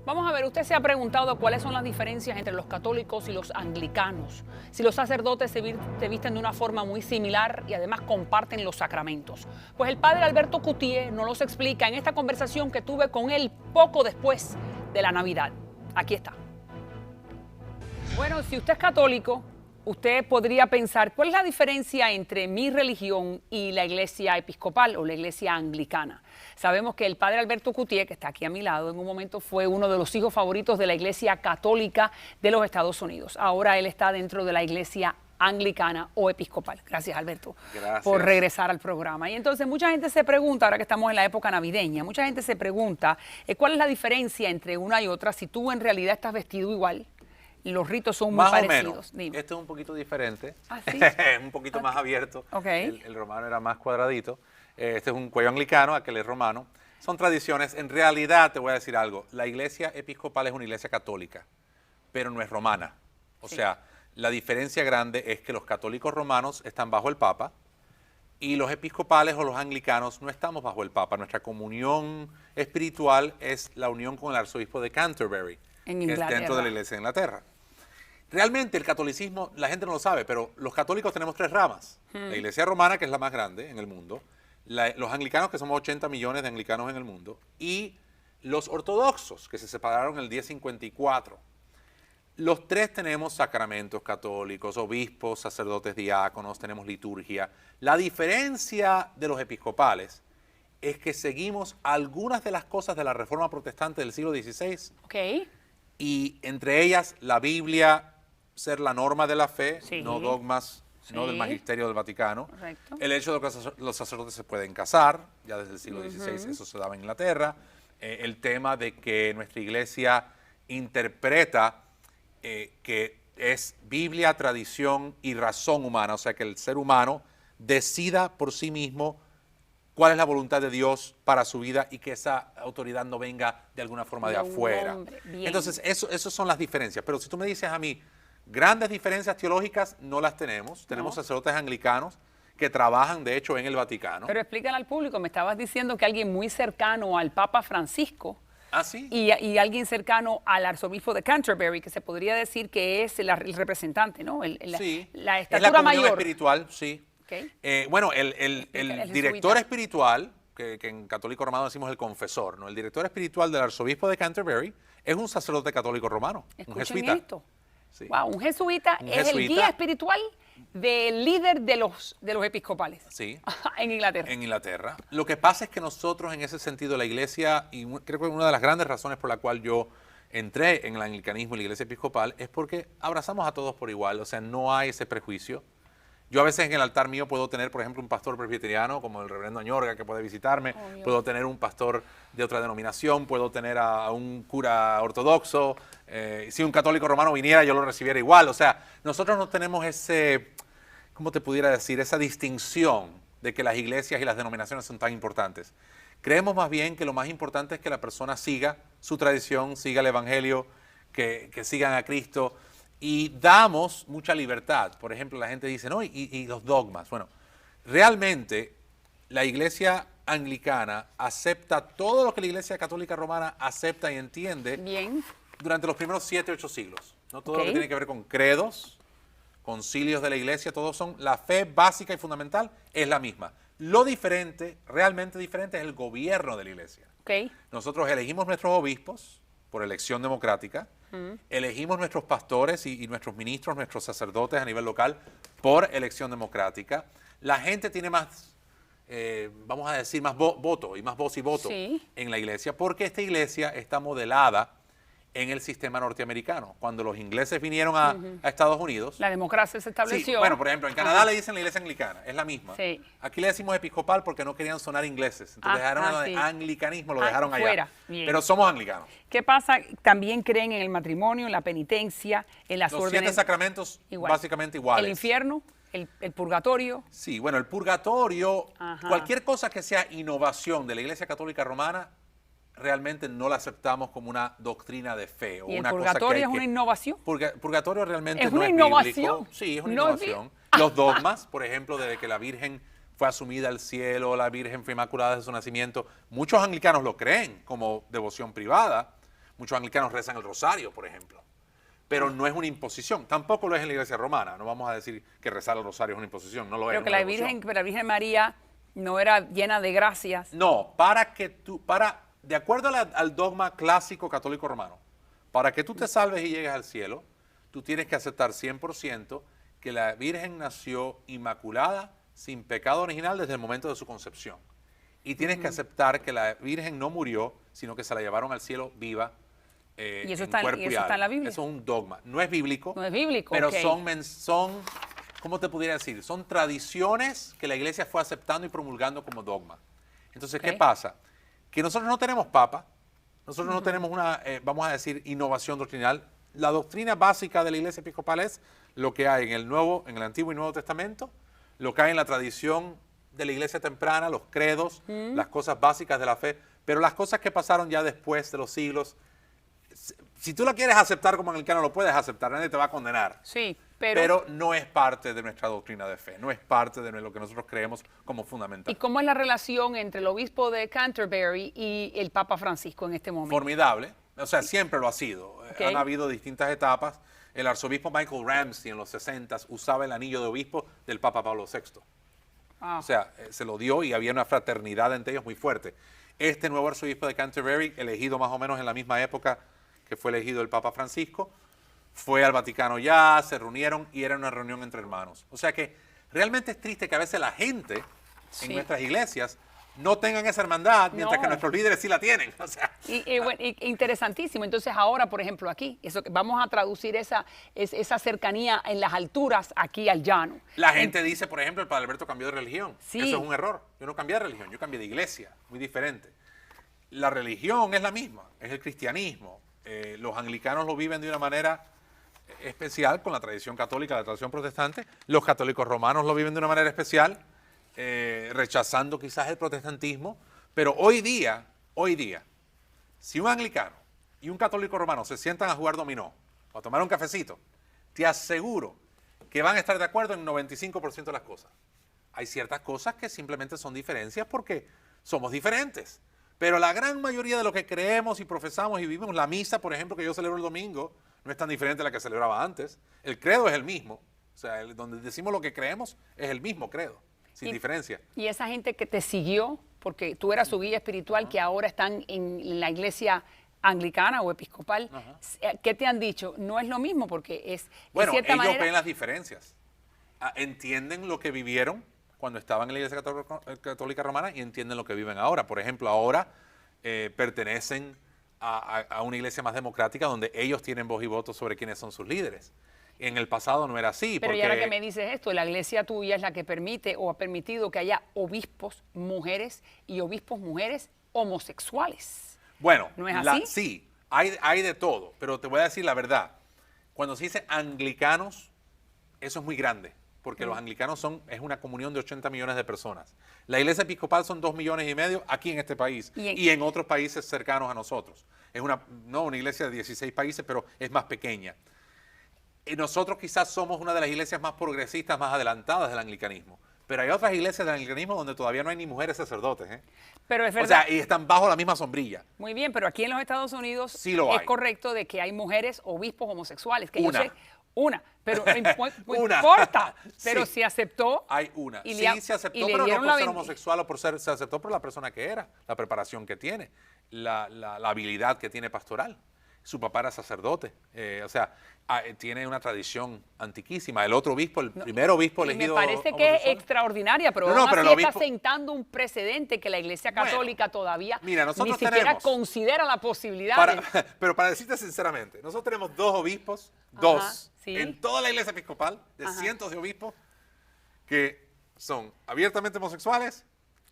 Vamos a ver, usted se ha preguntado cuáles son las diferencias entre los católicos y los anglicanos. Si los sacerdotes se visten de una forma muy similar y además comparten los sacramentos. Pues el padre Alberto Cutié nos los explica en esta conversación que tuve con él poco después de la Navidad. Aquí está. Bueno, si usted es católico, usted podría pensar, ¿cuál es la diferencia entre mi religión y la iglesia episcopal o la iglesia anglicana? Sabemos que el padre Alberto Cutié, que está aquí a mi lado, en un momento fue uno de los hijos favoritos de la iglesia católica de los Estados Unidos. Ahora él está dentro de la iglesia anglicana o episcopal. Gracias, Alberto, por regresar al programa. Y entonces mucha gente se pregunta, ahora que estamos en la época navideña, mucha gente se pregunta cuál es la diferencia entre una y otra, si tú en realidad estás vestido igual. Los ritos son muy parecidos. Dime. Este es un poquito diferente, ¿Ah, sí? un poquito más abierto. Okay. El romano era más cuadradito. Este es un cuello anglicano, aquel es romano. Son tradiciones. En realidad, te voy a decir algo, la iglesia episcopal es una iglesia católica, pero no es romana. O sea, la diferencia grande es que los católicos romanos están bajo el Papa y los episcopales o los anglicanos no estamos bajo el Papa. Nuestra comunión espiritual es la unión con el arzobispo de Canterbury, en que es dentro de la iglesia de Inglaterra. Realmente el catolicismo, la gente no lo sabe, pero los católicos tenemos tres ramas. La iglesia romana, que es la más grande en el mundo, los anglicanos, que somos 80 millones de anglicanos en el mundo, y los ortodoxos, que se separaron en el 1054. Los tres tenemos sacramentos católicos, obispos, sacerdotes, diáconos, tenemos liturgia. La diferencia de los episcopales es que seguimos algunas de las cosas de la Reforma Protestante del siglo XVI. Okay. Y entre ellas la Biblia ser la norma de la fe, Sí. no dogmas, no del magisterio del Vaticano. Correcto. El hecho de que los sacerdotes se pueden casar, ya desde el siglo XVI eso se daba en Inglaterra. El tema de que nuestra iglesia interpreta que es Biblia, tradición y razón humana, o sea que el ser humano decida por sí mismo cuál es la voluntad de Dios para su vida y que esa autoridad no venga de alguna forma de afuera. Entonces, esas son las diferencias. Pero si tú me dices a mí, grandes diferencias teológicas no las tenemos. Tenemos sacerdotes anglicanos que trabajan, de hecho, en el Vaticano. Pero explícale al público, me estabas diciendo que alguien muy cercano al Papa Francisco ¿Sí? y alguien cercano al arzobispo de Canterbury, que se podría decir que es el representante, ¿no? Sí, la es la estatura comunión mayor. espiritual, sí. Okay. Bueno, el director espiritual, que en católico romano decimos el confesor, ¿no? El director espiritual del arzobispo de Canterbury es un sacerdote católico romano, un jesuita. Esto. Sí. Wow, un jesuita es el guía espiritual del líder de los episcopales. Sí. En Inglaterra. En Inglaterra. Lo que pasa es que nosotros en ese sentido, la iglesia, y creo que una de las grandes razones por la cual yo entré en el anglicanismo y la iglesia episcopal, es porque abrazamos a todos por igual, o sea, no hay ese prejuicio. Yo a veces en el altar mío puedo tener, por ejemplo, un pastor presbiteriano, como el reverendo Añorga, que puede visitarme. Puedo tener un pastor de otra denominación, puedo tener a un cura ortodoxo. Si un católico romano viniera, yo lo recibiera igual. O sea, nosotros no tenemos ese, ¿cómo te pudiera decir? Esa distinción de que las iglesias y las denominaciones son tan importantes. Creemos más bien que lo más importante es que la persona siga su tradición, siga el evangelio, que sigan a Cristo. Y damos mucha libertad. Por ejemplo, la gente dice, no, y los dogmas. Bueno, realmente la iglesia anglicana acepta todo lo que la iglesia católica romana acepta y entiende. Bien. Durante los primeros 7 u 8 siglos. ¿No? Todo lo que tiene que ver con credos, concilios de la iglesia, todos son, la fe básica y fundamental es la misma. Lo diferente, realmente diferente, es el gobierno de la iglesia. Okay. Nosotros elegimos nuestros obispos por elección democrática. Elegimos nuestros pastores y nuestros ministros, nuestros sacerdotes a nivel local por elección democrática. La gente tiene más, vamos a decir, más voto y más voz y voto en la iglesia, porque esta iglesia está modelada en el sistema norteamericano. Cuando los ingleses vinieron a Estados Unidos... La democracia se estableció. Sí, bueno, por ejemplo, en Canadá le dicen la iglesia anglicana, es la misma. Sí. Aquí le decimos episcopal porque no querían sonar ingleses. Entonces dejaron el anglicanismo, lo dejaron allá. Fuera. Bien. Pero somos anglicanos. ¿Qué pasa? También creen en el matrimonio, en la penitencia, en las órdenes. Los 7 sacramentos básicamente iguales. El infierno, el purgatorio. Sí, bueno, el purgatorio, cualquier cosa que sea innovación de la Iglesia Católica Romana, realmente no la aceptamos como una doctrina de fe. O ¿Y el una purgatorio cosa que es una innovación? Purgatorio realmente ¿Es no una es innovación? bíblico. Sí, es una No innovación. Los dogmas, por ejemplo, de que la Virgen fue asumida al cielo, la Virgen fue inmaculada desde su nacimiento, muchos anglicanos lo creen como devoción privada. Muchos anglicanos rezan el rosario, por ejemplo. Pero no es una imposición. Tampoco lo es en la iglesia romana. No vamos a decir que rezar el rosario es una imposición. No lo es. Pero que la Virgen María no era llena de gracias. No, de acuerdo al dogma clásico católico romano, para que tú te salves y llegues al cielo, tú tienes que aceptar 100% que la Virgen nació inmaculada, sin pecado original desde el momento de su concepción. Y tienes que aceptar que la Virgen no murió, sino que se la llevaron al cielo viva. Y eso está en la Biblia. Eso es un dogma. No es bíblico. No es bíblico, pero okay. son, ¿cómo te pudiera decir? Son tradiciones que la iglesia fue aceptando y promulgando como dogma. Entonces, ¿qué pasa? Que nosotros no tenemos papa, nosotros no tenemos una, vamos a decir, innovación doctrinal. La doctrina básica de la iglesia episcopal es lo que hay en el Antiguo y Nuevo Testamento, lo que hay en la tradición de la iglesia temprana, los credos, las cosas básicas de la fe, pero las cosas que pasaron ya después de los siglos, si tú la quieres aceptar como anglicano, lo puedes aceptar, nadie te va a condenar. Sí, pero no es parte de nuestra doctrina de fe, no es parte de lo que nosotros creemos como fundamental. ¿Y cómo es la relación entre el obispo de Canterbury y el Papa Francisco en este momento? Formidable, o sea, siempre lo ha sido. Okay. Han habido distintas etapas. El arzobispo Michael Ramsey en los 60s usaba el anillo de obispo del Papa Pablo VI. O sea, se lo dio y había una fraternidad entre ellos muy fuerte. Este nuevo arzobispo de Canterbury, elegido más o menos en la misma época que fue elegido el Papa Francisco, fue al Vaticano ya, se reunieron y era una reunión entre hermanos. O sea que realmente es triste que a veces la gente en nuestras iglesias no tengan esa hermandad, mientras que nuestros líderes sí la tienen. O sea, bueno, interesantísimo. Entonces ahora, por ejemplo, aquí, vamos a traducir esa cercanía en las alturas aquí al llano. La gente dice, por ejemplo, el Padre Alberto cambió de religión. Sí. Eso es un error. Yo no cambié de religión, yo cambié de iglesia, muy diferente. La religión es la misma, es el cristianismo. Los anglicanos lo viven de una manera especial con la tradición católica, la tradición protestante. Los católicos romanos lo viven de una manera especial, rechazando quizás el protestantismo. Pero hoy día, si un anglicano y un católico romano se sientan a jugar dominó o a tomar un cafecito, te aseguro que van a estar de acuerdo en 95% de las cosas. Hay ciertas cosas que simplemente son diferencias porque somos diferentes. Pero la gran mayoría de lo que creemos y profesamos y vivimos, la misa, por ejemplo, que yo celebro el domingo, no es tan diferente a la que celebraba antes. El credo es el mismo. O sea, donde decimos lo que creemos es el mismo credo, sin diferencia. Y esa gente que te siguió, porque tú eras su guía espiritual, que ahora están en la iglesia anglicana o episcopal, ¿qué te han dicho? No es lo mismo porque es, bueno, de cierta ellos manera, ven las diferencias. Entienden lo que vivieron cuando estaban en la iglesia católica romana y entienden lo que viven ahora. Por ejemplo, ahora pertenecen a una iglesia más democrática donde ellos tienen voz y voto sobre quiénes son sus líderes. En el pasado no era así. Pero ya ahora que me dices esto, la iglesia tuya es la que permite o ha permitido que haya obispos mujeres y obispos mujeres homosexuales. Bueno, ¿no es así? Sí, hay de todo, pero te voy a decir la verdad. Cuando se dice anglicanos, eso es muy grande, porque los anglicanos es una comunión de 80 millones de personas. La iglesia episcopal son 2,5 millones aquí en este país y en otros países cercanos a nosotros. Es una iglesia de 16 países, pero es más pequeña. Y nosotros quizás somos una de las iglesias más progresistas, más adelantadas del anglicanismo. Pero hay otras iglesias del anglicanismo donde todavía no hay ni mujeres sacerdotes. Pero es verdad. O sea, y están bajo la misma sombrilla. Muy bien, pero aquí en los Estados Unidos sí lo hay. Es correcto de que hay mujeres obispos homosexuales. Que una. Yo sé, una, pero no importa. Pero sí. Se aceptó. Hay una. Y sí, se aceptó, pero no por ser homosexual o se aceptó por la persona que era, la preparación que tiene, la habilidad que tiene pastoral. Su papá era sacerdote, o sea, tiene una tradición antiquísima. El otro obispo, el primer obispo elegido. Me parece que es extraordinaria, pero pero está sentando un precedente que la Iglesia Católica todavía ni siquiera considera la posibilidad. Pero para decirte sinceramente, nosotros tenemos 2 obispos, ¿sí? en toda la Iglesia Episcopal, de cientos de obispos, que son abiertamente homosexuales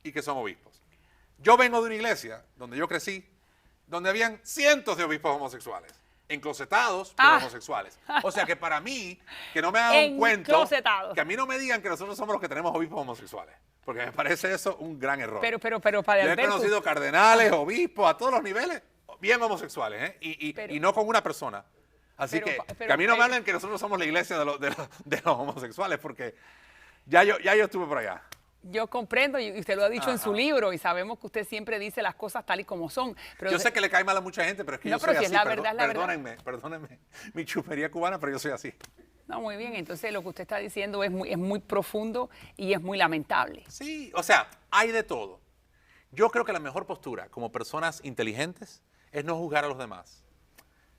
y que son obispos. Yo vengo de una iglesia donde yo crecí, donde habían cientos de obispos homosexuales, enclosetados, pero homosexuales. O sea que para mí, que no me hagan un cuento, que a mí no me digan que nosotros somos los que tenemos obispos homosexuales, porque me parece eso un gran error. Pero Padre Yo he Alberto, conocido cardenales, obispos, a todos los niveles, bien homosexuales, y no con una persona. Así que a mí no me hablen que nosotros somos la iglesia de los homosexuales, porque ya yo estuve por allá. Yo comprendo, y usted lo ha dicho en su Ajá. libro, y sabemos que usted siempre dice las cosas tal y como son. Pero Yo sé que le cae mal a mucha gente, pero es que No, yo pero soy si así. es la verdad, es la verdad. Perdónenme mi chupería cubana, pero yo soy así. No, muy bien. Entonces, lo que usted está diciendo es muy profundo y es muy lamentable. Sí, o sea, hay de todo. Yo creo que la mejor postura como personas inteligentes es no juzgar a los demás.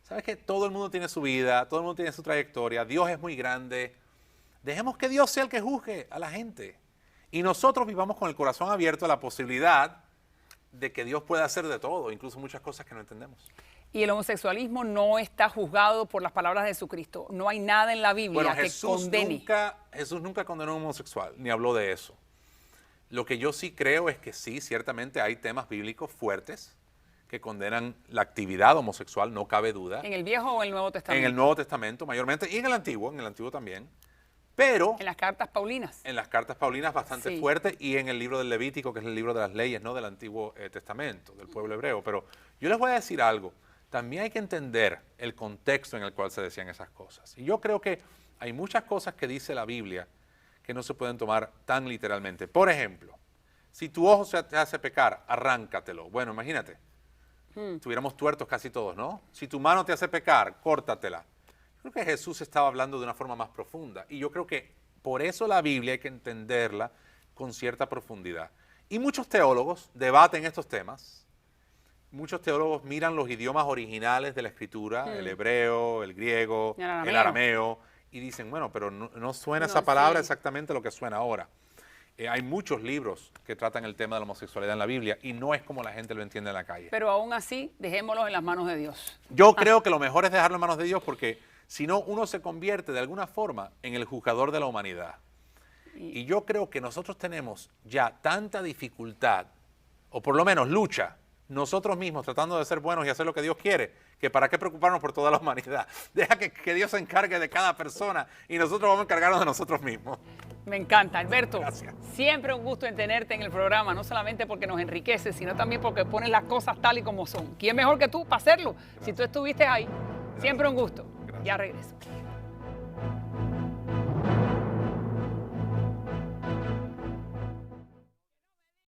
¿Sabes qué? Todo el mundo tiene su vida, todo el mundo tiene su trayectoria, Dios es muy grande. Dejemos que Dios sea el que juzgue a la gente. Y nosotros vivamos con el corazón abierto a la posibilidad de que Dios pueda hacer de todo, incluso muchas cosas que no entendemos. Y el homosexualismo no está juzgado por las palabras de Jesucristo. No hay nada en la Biblia Bueno, que condene. Jesús nunca condenó a un homosexual, ni habló de eso. Lo que yo sí creo es que sí, ciertamente hay temas bíblicos fuertes que condenan la actividad homosexual, no cabe duda. ¿En el Viejo o el Nuevo Testamento? En el Nuevo Testamento mayormente, y en el Antiguo también. Pero En las cartas paulinas. en las cartas paulinas bastante Sí. fuerte y en el libro del Levítico, que es el libro de las leyes, ¿no? Del Antiguo Testamento, del pueblo hebreo. Pero yo les voy a decir algo. También hay que entender el contexto en el cual se decían esas cosas. Y yo creo que hay muchas cosas que dice la Biblia que no se pueden tomar tan literalmente. Por ejemplo, si tu ojo te hace pecar, arráncatelo. Bueno, imagínate. Estuviéramos tuertos casi todos, ¿no? Si tu mano te hace pecar, córtatela. Creo que Jesús estaba hablando de una forma más profunda. Y yo creo que por eso la Biblia hay que entenderla con cierta profundidad. Y muchos teólogos debaten estos temas. Muchos teólogos miran los idiomas originales de la Escritura, el hebreo, el griego, el arameo, y dicen, bueno, pero no suena esa palabra exactamente lo que suena ahora. Hay muchos libros que tratan el tema de la homosexualidad en la Biblia y no es como la gente lo entiende en la calle. Pero aún así, dejémoslos en las manos de Dios. Yo creo que lo mejor es dejarlo en manos de Dios porque si no, uno se convierte de alguna forma en el juzgador de la humanidad. Y yo creo que nosotros tenemos ya tanta dificultad, o por lo menos lucha, nosotros mismos tratando de ser buenos y hacer lo que Dios quiere, que para qué preocuparnos por toda la humanidad. Deja que Dios se encargue de cada persona y nosotros vamos a encargarnos de nosotros mismos. Me encanta, Alberto. Gracias. Siempre un gusto en tenerte en el programa, no solamente porque nos enriquece, sino también porque pones las cosas tal y como son. ¿Quién mejor que tú para hacerlo? Si tú estuviste ahí. Siempre un gusto. Gracias. Ya regreso.